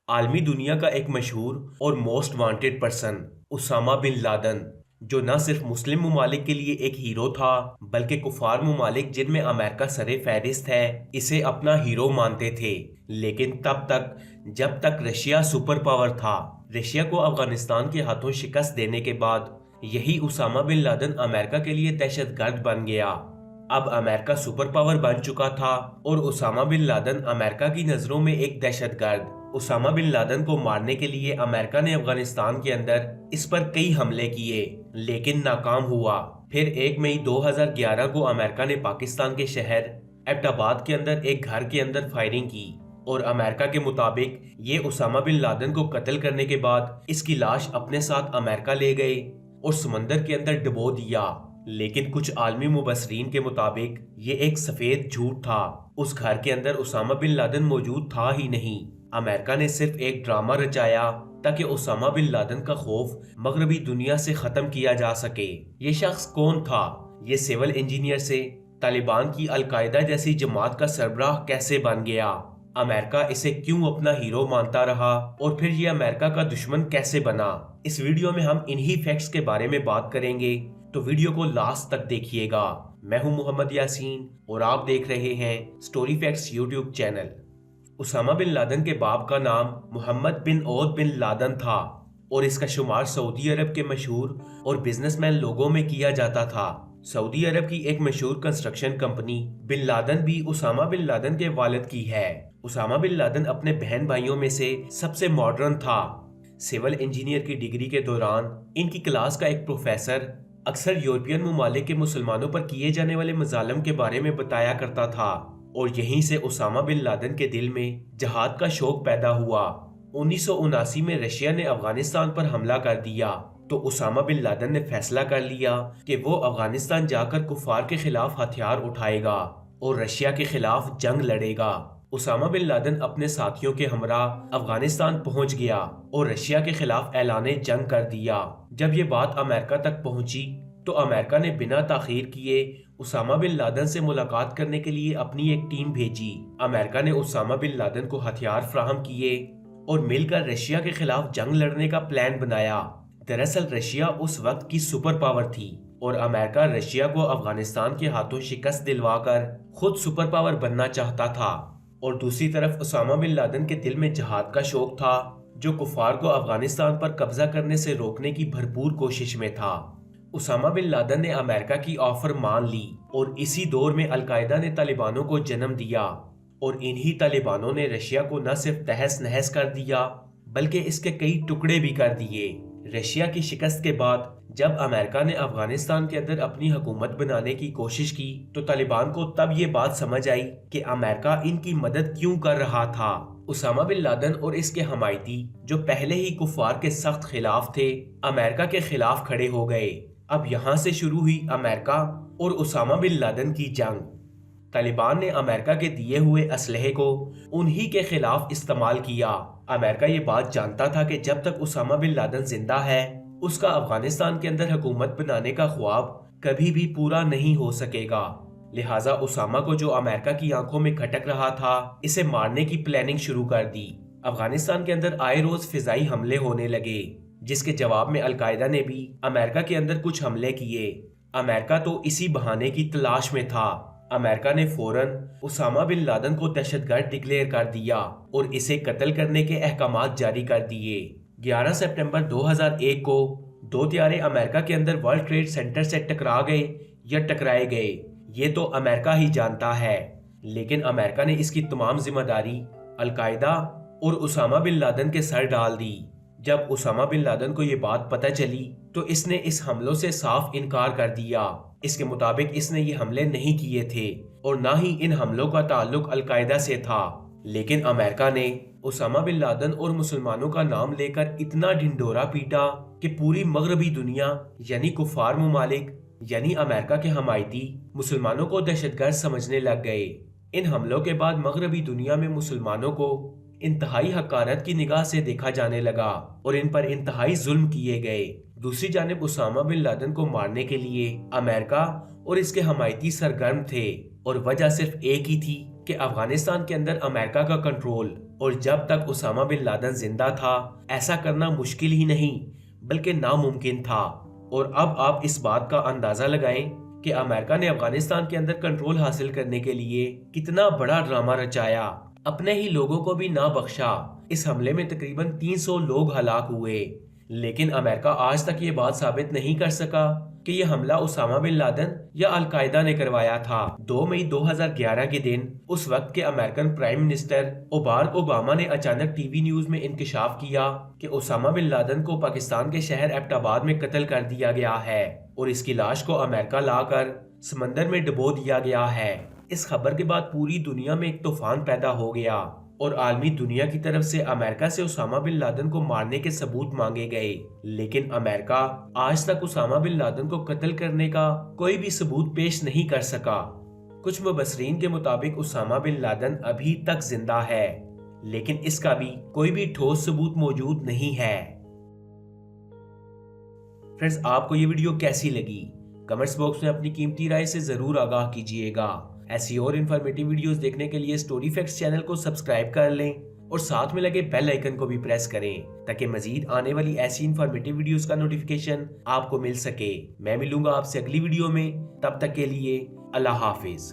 عالمی دنیا کا ایک مشہور اور most wanted person Osama bin Laden, جو نہ صرف مسلم ممالک کے لیے ایک ہیرو تھا بلکہ کفار ممالک جن میں امریکہ سر فہرست ہے اسے اپنا ہیرو مانتے تھے، لیکن تب تک جب تک رشیا سپر پاور تھا۔ رشیا کو افغانستان کے ہاتھوں شکست دینے کے بعد یہی اسامہ بن لادن امریکہ کے لیے دہشت گرد بن گیا۔ اب امریکہ سپر پاور بن چکا تھا اور اسامہ بن لادن امریکہ کی نظروں میں ایک دہشت گرد۔ اسامہ بن لادن کو مارنے کے لیے امریکہ نے افغانستان کے اندر اس پر کئی حملے کیے لیکن ناکام ہوا۔ پھر 1 مئی 2011 کو امریکہ نے پاکستان کے شہر ایبٹ آباد کے اندر ایک گھر کے اندر فائرنگ کی اور امریکہ کے مطابق یہ اسامہ بن لادن کو قتل کرنے کے بعد اس کی لاش اپنے ساتھ امریکہ لے گئے اور سمندر کے اندر ڈبو دیا، لیکن کچھ عالمی مبصرین کے مطابق یہ ایک سفید جھوٹ تھا۔ اس گھر کے اندر اسامہ بن لادن موجود تھا ہی نہیں۔ امریکہ نے صرف ایک ڈرامہ رچایا تاکہ اسامہ بن لادن کا خوف مغربی دنیا سے ختم کیا جا سکے۔ یہ شخص کون تھا؟ یہ سول انجینئر سے طالبان کی القاعدہ جیسی جماعت کا سربراہ کیسے بن گیا؟ امریکہ اسے کیوں اپنا ہیرو مانتا رہا اور پھر یہ امریکہ کا دشمن کیسے بنا؟ اس ویڈیو میں ہم انہی فیکٹس کے بارے میں بات کریں گے، تو ویڈیو کو لاسٹ تک دیکھیے گا۔ میں ہوں محمد یاسین اور آپ دیکھ رہے ہیں Story Facts YouTube channel. Osama bin Laden کے باپ کا نام محمد بن عود بن لادن تھا اور اس کا شمار سعودی عرب کے مشہور اور بزنس مین لوگوں میں کیا جاتا تھا۔ سعودی عرب کی ایک مشہور کنسٹرکشن کمپنی بن لادن بھی اسامہ بن لادن کے والد کی ہے۔ اسامہ بن لادن اپنے بہن بھائیوں میں سے سب سے ماڈرن تھا۔ سول انجینئر کی ڈگری کے دوران ان کی کلاس کا ایک پروفیسر اکثر یورپین ممالک کے مسلمانوں پر کیے جانے والے مظالم کے بارے میں بتایا کرتا تھا اور یہیں سے اسامہ بن لادن کے دل میں جہاد کا شوق پیدا ہوا۔ 1979 میں رشیا نے افغانستان پر حملہ کر دیا تو اسامہ بن لادن نے فیصلہ کر لیا کہ وہ افغانستان جا کر کفار کے خلاف ہتھیار اٹھائے گا اور رشیا کے خلاف جنگ لڑے گا۔ اسامہ بن لادن اپنے ساتھیوں کے ہمراہ افغانستان پہنچ گیا اور رشیا کے خلاف اعلان جنگ کر دیا۔ جب یہ بات امریکہ تک پہنچی تو امریکہ نے بنا تاخیر کیے اسامہ بن لادن سے ملاقات کرنے کے لیے اپنی ایک ٹیم بھیجی۔ امریکہ نے اسامہ بن لادن کو ہتھیار فراہم کیے اور مل کر رشیا کے خلاف جنگ لڑنے کا پلان بنایا۔ دراصل رشیا اس وقت کی سپر پاور تھی اور امریکہ رشیا کو افغانستان کے ہاتھوں شکست دلوا کر خود سپر پاور بننا چاہتا تھا، اور دوسری طرف اسامہ بن لادن کے دل میں جہاد کا شوق تھا جو کفار کو افغانستان پر قبضہ کرنے سے روکنے کی بھرپور کوشش میں تھا۔ اسامہ بن لادن نے امریکہ کی آفر مان لی اور اسی دور میں القاعدہ نے طالبانوں کو جنم دیا اور انہی طالبانوں نے رشیا کو نہ صرف تہس نہس کر دیا بلکہ اس کے کئی ٹکڑے بھی کر دیے۔ رشیا کی شکست کے بعد جب امریکہ نے افغانستان کے اندر اپنی حکومت بنانے کی کوشش کی تو طالبان کو تب یہ بات سمجھ آئی کہ امریکہ ان کی مدد کیوں کر رہا تھا۔ اسامہ بن لادن اور اس کے حمایتی جو پہلے ہی کفار کے سخت خلاف تھے، امریکہ کے خلاف کھڑے ہو گئے۔ اب یہاں سے شروع ہوئی امریکہ اور اسامہ بن لادن کی جنگ۔ طالبان نے امریکہ کے دیے ہوئے اسلحے کو انہی کے خلاف استعمال کیا۔ امریکہ یہ بات جانتا تھا کہ جب تک اسامہ بن لادن زندہ ہے اس کا افغانستان کے اندر حکومت بنانے کا خواب کبھی بھی پورا نہیں ہو سکے گا، لہٰذا اسامہ کو جو امریکہ کی آنکھوں میں کھٹک رہا تھا اسے مارنے کی پلاننگ شروع کر دی۔ افغانستان کے اندر آئے روز فضائی حملے ہونے لگے جس کے جواب میں القاعدہ نے بھی امریکہ کے اندر کچھ حملے کیے۔ امریکہ تو اسی بہانے کی تلاش میں تھا۔ امریکہ نے فوراً اسامہ بن لادن کو دہشت گرد ڈکلیئر کر دیا اور اسے قتل کرنے کے احکامات جاری کر دیے۔ 11 سپٹمبر 2001 کو 2 طیارے امریکہ کے اندر ورلڈ ٹریڈ سینٹر سے ٹکرا گئے یا ٹکرائے گئے یہ تو امریکہ ہی جانتا ہے، لیکن امریکہ نے اس کی تمام ذمہ داری القاعدہ اور اسامہ بن لادن کے سر ڈال دی۔ جب اسامہ بن لادن کو یہ بات پتہ چلی تو اس نے اس حملوں سے صاف انکار کر دیا۔ اس کے مطابق اس نے یہ حملے نہیں کیے تھے اور نہ ہی ان حملوں کا تعلق القاعدہ سے تھا، لیکن امریکہ نے اسامہ بن لادن اور مسلمانوں کا نام لے کر اتنا ڈھنڈورا پیٹا کہ پوری مغربی دنیا یعنی کفار ممالک یعنی امریکہ کے حمایتی مسلمانوں کو دہشت گرد سمجھنے لگ گئے۔ ان حملوں کے بعد مغربی دنیا میں مسلمانوں کو انتہائی حقارت کی نگاہ سے دیکھا جانے لگا اور ان پر انتہائی ظلم کیے گئے۔ دوسری جانب اسامہ بن لادن کو مارنے کے لیے امریکہ اور اس کے حمایتی سرگرم تھے اور وجہ صرف ایک ہی تھی کہ افغانستان کے اندر امریکہ کا کنٹرول اور جب تک اسامہ بن لادن زندہ تھا ایسا کرنا مشکل ہی نہیں بلکہ ناممکن تھا۔ اور اب آپ اس بات کا اندازہ لگائیں کہ امریکہ نے افغانستان کے اندر کنٹرول حاصل کرنے کے لیے کتنا بڑا ڈرامہ رچایا، اپنے ہی لوگوں کو بھی نہ بخشا۔ اس حملے میں تقریباً 300 لوگ ہلاک ہوئے، لیکن امریکہ آج تک یہ بات ثابت نہیں کر سکا کہ یہ حملہ اسامہ بن لادن یا القاعدہ نے کروایا تھا۔ 2 مئی 2011 کے دن اس وقت کے American prime minister Barack Obama نے اچانک ٹی وی نیوز میں انکشاف کیا کہ اسامہ بن لادن کو پاکستان کے شہر ایبٹ آباد میں قتل کر دیا گیا ہے اور اس کی لاش کو امریکہ لا کر سمندر میں ڈبو دیا گیا ہے۔ اس خبر کے بعد پوری دنیا میں ایک طوفان پیدا ہو گیا اور عالمی دنیا کی طرف سے امریکہ سے اسامہ بن لادن کو مارنے کے ثبوت مانگے گئے، لیکن امریکہ آج تک اسامہ بن لادن کو قتل کرنے کا کوئی بھی ثبوت پیش نہیں کر سکا۔ کچھ مبصرین کے مطابق اسامہ بن لادن ابھی تک زندہ ہے، لیکن اس کا بھی کوئی بھی ٹھوس ثبوت موجود نہیں ہے۔ فرینڈز، آپ کو یہ ویڈیو کیسی لگی؟ کمنٹس باکس میں اپنی قیمتی رائے سے ضرور آگاہ کیجیے گا۔ ایسی اور انفارمیٹیو ویڈیوز دیکھنے کے لیے اسٹوری فیکٹس چینل کو سبسکرائب کر لیں اور ساتھ میں لگے بیل آئیکن کو بھی پریس کریں تاکہ مزید آنے والی ایسی انفارمیٹیو ویڈیوز کا نوٹیفیکیشن آپ کو مل سکے۔ میں ملوں گا آپ سے اگلی ویڈیو میں، تب تک کے لیے اللہ حافظ۔